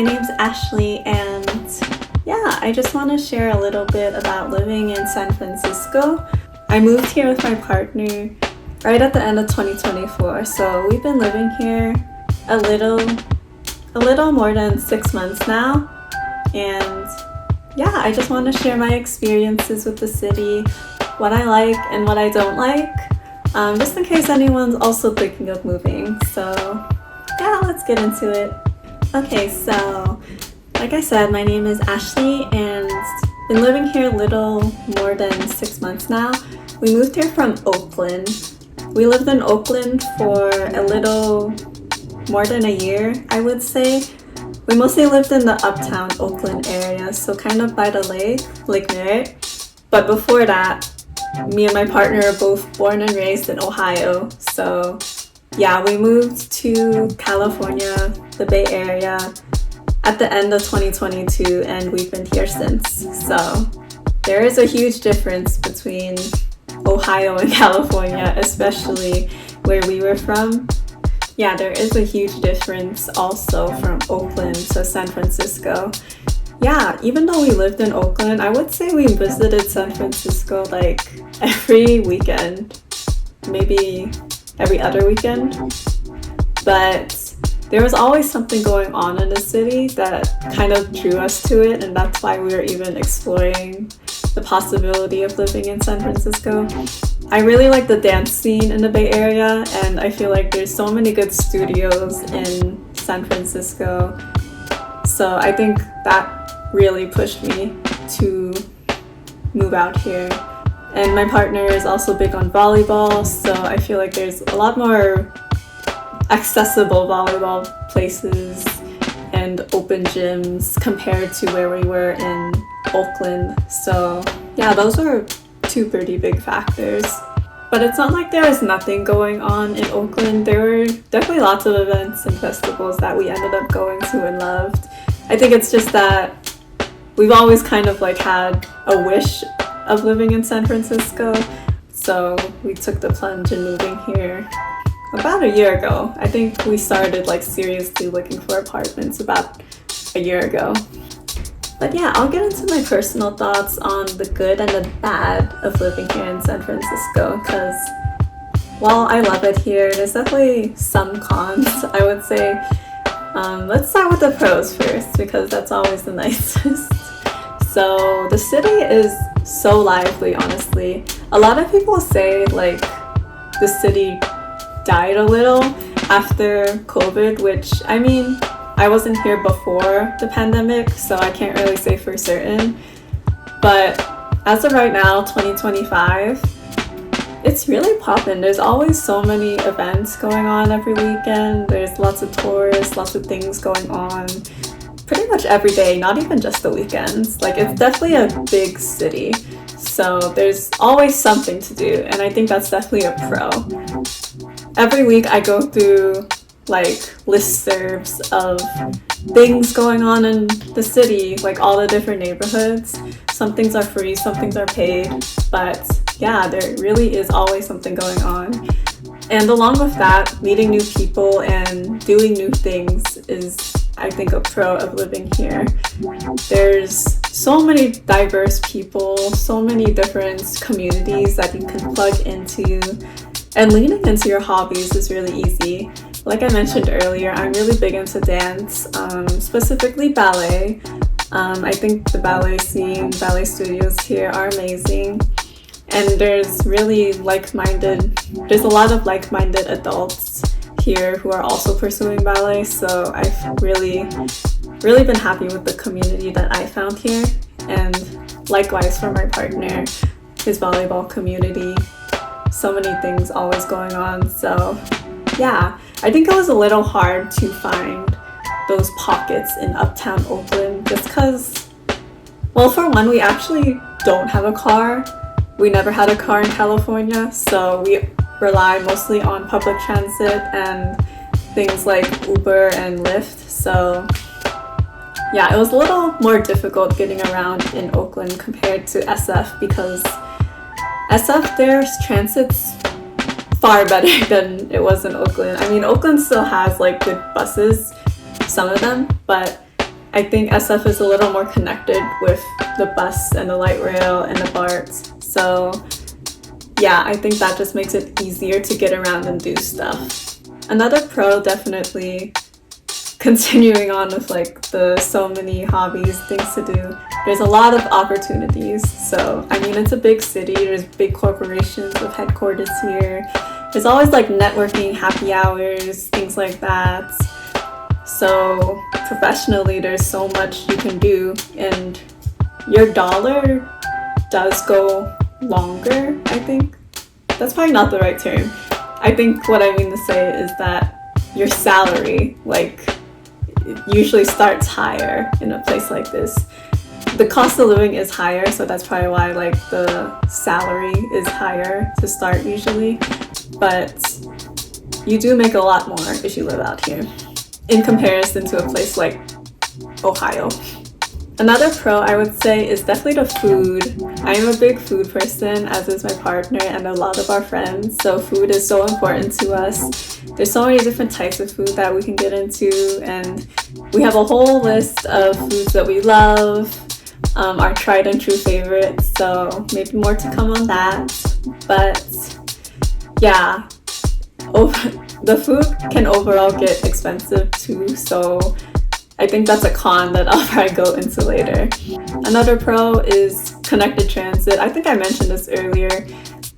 name's Ashley, and yeah, I just want to share a little bit about living in San Francisco. I moved here with my partner right at the end of 2024, so we've been living here a little more than 6 months now, and yeah, I just want to share my experiences with the city, what I like and what I don't like, just in case anyone's also thinking of moving. So yeah, let's get into it. Okay, so like I said, my name is Ashley and been living here a little more than 6 months now. We moved here from Oakland. We lived in Oakland for a little more than a year, I would say. We mostly lived in the uptown Oakland area, so kind of by the Lake Merritt. But before that, me and my partner are both born and raised in Ohio. So yeah, we moved to California, the Bay Area, at the end of 2022, and we've been here since. So there is a huge difference between Ohio and California, especially where we were from. Yeah, there is a huge difference also from Oakland to San Francisco. Yeah, even though we lived in Oakland, I would say we visited San Francisco like every weekend, maybe every other weekend. But there was always something going on in the city that kind of drew us to it, and that's why we were even exploring the possibility of living in San Francisco. I really like the dance scene in the Bay Area, and I feel like there's so many good studios in San Francisco. So I think that really pushed me to move out here. And my partner is also big on volleyball, so I feel like there's a lot more accessible volleyball places and open gyms compared to where we were in Oakland. So yeah, those are two pretty big factors. But it's not like there was nothing going on in Oakland. There were definitely lots of events and festivals that we ended up going to and loved. I think it's just that we've always kind of like had a wish of living in San Francisco. So we took the plunge in moving here about a year ago. I think we started like seriously looking for apartments about a year ago. But yeah, I'll get into my personal thoughts on the good and the bad of living here in San Francisco, because while I love it here, there's definitely some cons, I would say. Let's start with the pros first, because that's always the nicest. So the city is so lively, honestly. A lot of people say like the city died a little after COVID, which I mean, I wasn't here before the pandemic, so I can't really say for certain. But as of right now, 2025, it's really poppin'. There's always so many events going on every weekend. There's lots of tours, lots of things going on pretty much every day, not even just the weekends. Like, it's definitely a big city, so there's always something to do, and I think that's definitely a pro. Every week I go through like listservs of things going on in the city, like all the different neighborhoods. Some things are free, some things are paid, but yeah, there really is always something going on. And along with that, meeting new people and doing new things is, I think, a pro of living here. There's so many diverse people, so many different communities that you can plug into, and leaning into your hobbies is really easy. Like I mentioned earlier, I'm really big into dance, specifically ballet. I think the ballet scene, ballet studios here are amazing. And there's a lot of like-minded adults here who are also pursuing ballet. So I've really been happy with the community that I found here. And likewise for my partner, his volleyball community. So many things always going on. So yeah, I think it was a little hard to find those pockets in uptown Oakland just because, well, for one, we actually don't have a car. We never had a car in California, so we rely mostly on public transit and things like Uber and Lyft. So yeah, it was a little more difficult getting around in Oakland compared to SF, because SF, there's transit's far better than it was in Oakland. I mean, Oakland still has like good buses, some of them, but I think SF is a little more connected with the bus and the light rail and the BART. So yeah, I think that just makes it easier to get around and do stuff. Another pro, definitely continuing on with like the so many hobbies, things to do. There's a lot of opportunities. So I mean, it's a big city. There's big corporations with headquarters here. There's always like networking, happy hours, things like that. So professionally, there's so much you can do, and your dollar does go longer, I think. That's probably not the right term. I think what I mean to say is that your salary, like, it usually starts higher in a place like this. The cost of living is higher, so that's probably why like the salary is higher to start usually. But you do make a lot more if you live out here in comparison to a place like Ohio. Another pro I would say is definitely the food. I am a big food person, as is my partner and a lot of our friends. So food is so important to us. There's so many different types of food that we can get into, and we have a whole list of foods that we love, our tried and true favorites. So maybe more to come on that. But yeah, the food can overall get expensive too, so I think that's a con that I'll probably go into later. Another pro is connected transit. I think I mentioned this earlier,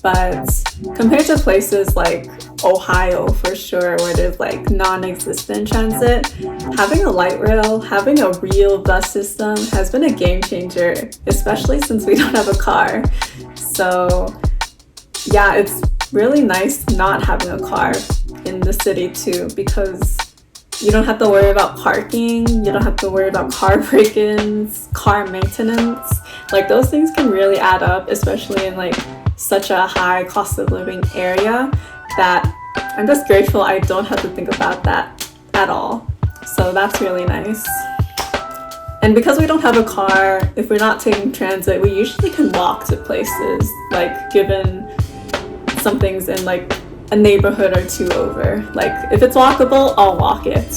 but compared to places like Ohio for sure, where there's like non-existent transit, having a light rail, having a real bus system has been a game changer, especially since we don't have a car. So yeah, it's really nice not having a car in the city too, because you don't have to worry about parking, you don't have to worry about car break-ins, car maintenance. Like those things can really add up, especially in like such a high cost of living area, that I'm just grateful I don't have to think about that at all. So that's really nice. And because we don't have a car, if we're not taking transit, we usually can walk to places, like given something's in like a neighborhood or two over. Like if it's walkable, I'll walk it.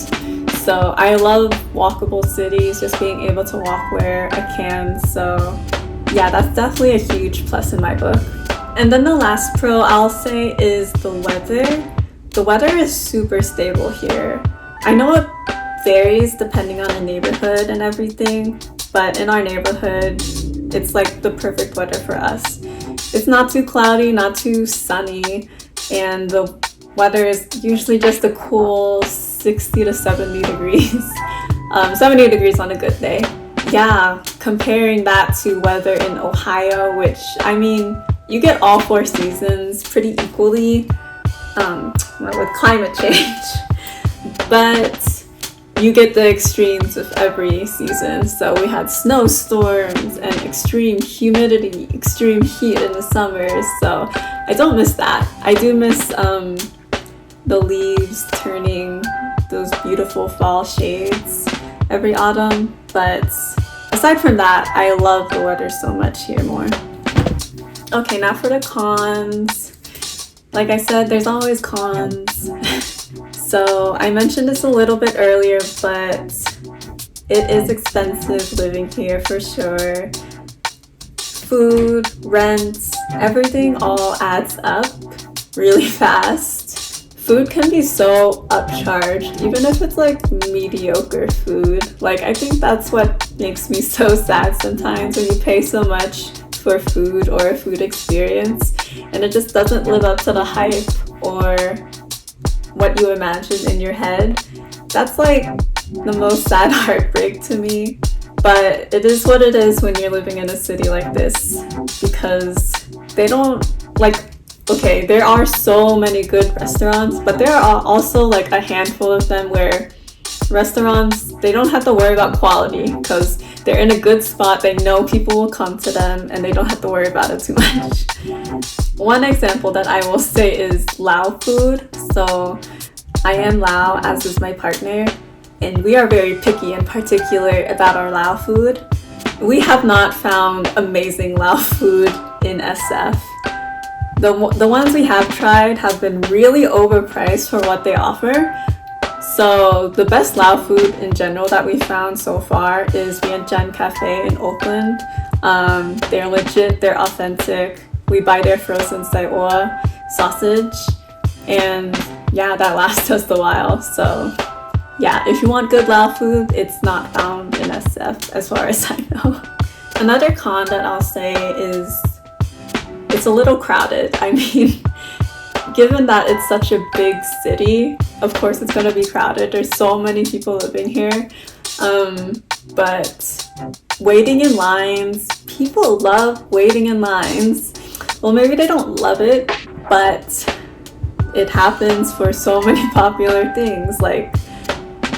So I love walkable cities, just being able to walk where I can. So yeah, that's definitely a huge plus in my book. And then the last pro I'll say is the weather. The weather is super stable here. I know it varies depending on the neighborhood and everything, but in our neighborhood, it's like the perfect weather for us. It's not too cloudy, not too sunny, and the weather is usually just a cool 60 to 70 degrees. 70 degrees on a good day. Yeah, comparing that to weather in Ohio, which, I mean, you get all 4 seasons pretty equally with climate change, but you get the extremes with every season. So we had snowstorms and extreme humidity, extreme heat in the summers. So I don't miss that. I do miss the leaves turning those beautiful fall shades every autumn. But aside from that, I love the weather so much here more. Okay, now for the cons. Like I said, there's always cons. So I mentioned this a little bit earlier, but it is expensive living here for sure. Food, rent, everything all adds up really fast. Food can be so upcharged, even if it's like mediocre food. Like I think that's what makes me so sad sometimes, when you pay so much for food or a food experience and it just doesn't live up to the hype or what you imagine in your head. That's like the most sad heartbreak to me. But it is what it is when you're living in a city like this, because they don't like, okay, there are so many good restaurants, but there are also like a handful of them where restaurants, they don't have to worry about quality because they're in a good spot. They know people will come to them and they don't have to worry about it too much. One example that I will say is Lao food. So I am Lao, as is my partner, and we are very picky and particular about our Lao food. We have not found amazing Lao food in SF. The ones we have tried have been really overpriced for what they offer. So the best Lao food in general that we found so far is Vientiane Cafe in Oakland. They're legit, they're authentic. We buy their frozen sai'oa sausage, and yeah, that lasts us a while. So yeah, if you want good Lao food, it's not found in SF as far as I know. Another con that I'll say is it's a little crowded. I mean, given that it's such a big city, of course it's going to be crowded. There's so many people living here. But waiting in lines, people love waiting in lines. Well, maybe they don't love it, but it happens for so many popular things. Like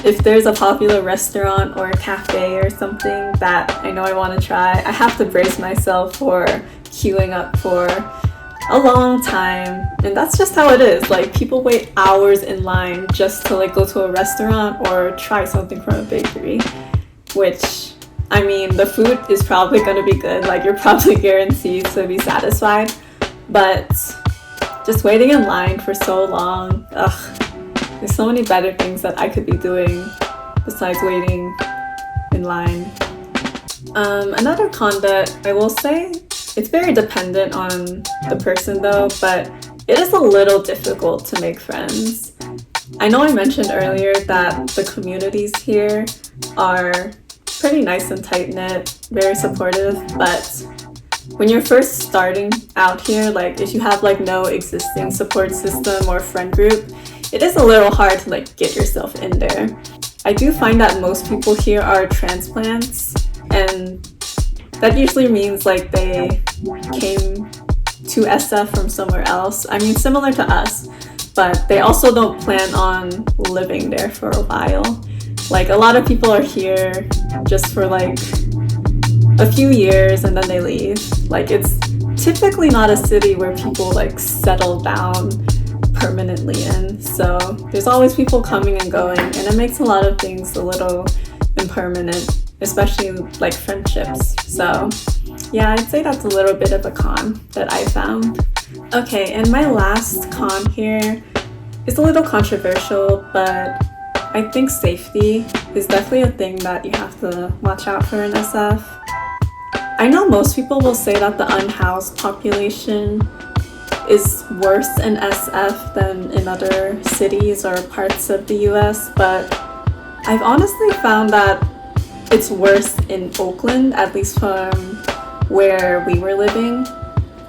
if there's a popular restaurant or a cafe or something that I know I want to try, I have to brace myself for queuing up for a long time. And that's just how it is. Like people wait hours in line just to like go to a restaurant or try something from a bakery, which I mean, the food is probably going to be good. Like you're probably guaranteed to be satisfied, but just waiting in line for so long, there's so many better things that I could be doing besides waiting in line. Another con that I will say, it's very dependent on the person though, but it is a little difficult to make friends. I know I mentioned earlier that the communities here are pretty nice and tight-knit, very supportive, but when you're first starting out here, like if you have like no existing support system or friend group, it is a little hard to like get yourself in there. I do find that most people here are transplants, and that usually means like they came to SF from somewhere else. I mean, similar to us, but they also don't plan on living there for a while. Like a lot of people are here just for like a few years and then they leave. Like it's typically not a city where people like settle down permanently in. So there's always people coming and going, and it makes a lot of things a little impermanent, especially like friendships. So yeah, I'd say that's a little bit of a con that I found. Okay, and my last con here is a little controversial, but I think safety is definitely a thing that you have to watch out for in SF. I know most people will say that the unhoused population is worse in SF than in other cities or parts of the US, but I've honestly found that it's worse in Oakland, at least from where we were living.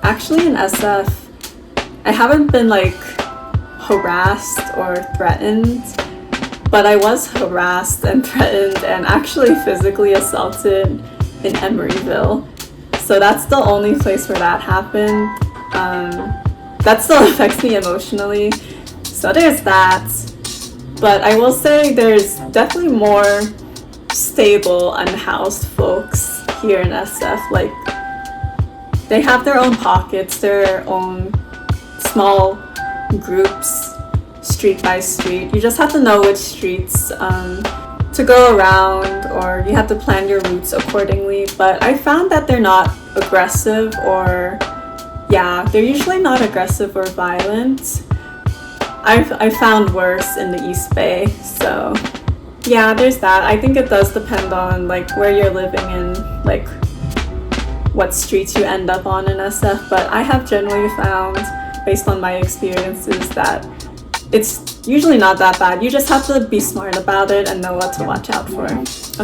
Actually in SF, I haven't been like harassed or threatened, but I was harassed and threatened and actually physically assaulted in Emeryville. So that's the only place where that happened. That still affects me emotionally. So there's that. But I will say there's definitely more stable, unhoused folks here in SF. Like, they have their own pockets, their own small groups, street by street. You just have to know which streets to go around, or you have to plan your routes accordingly. But I found that they're not aggressive, or they're usually not aggressive or violent. I found worse in the East Bay. So yeah, there's that. I think it does depend on like where you're living and like what streets you end up on in SF, but I have generally found, based on my experiences, that it's usually not that bad. You just have to be smart about it and know what to watch out for.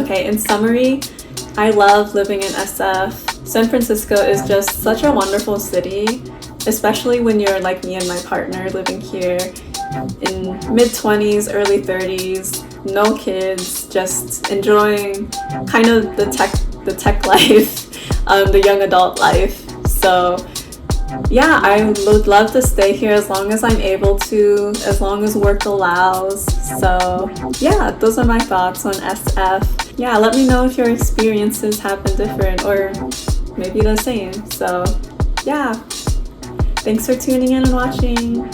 Okay, in summary, I love living in SF. San Francisco is just such a wonderful city, especially when you're like me and my partner living here in mid-20s, early 30s, no kids, just enjoying kind of the tech life, the young adult life. So yeah, I would love to stay here as long as I'm able to, as long as work allows. So yeah, those are my thoughts on SF. Yeah, let me know if your experiences have been different or maybe the same. So yeah, thanks for tuning in and watching.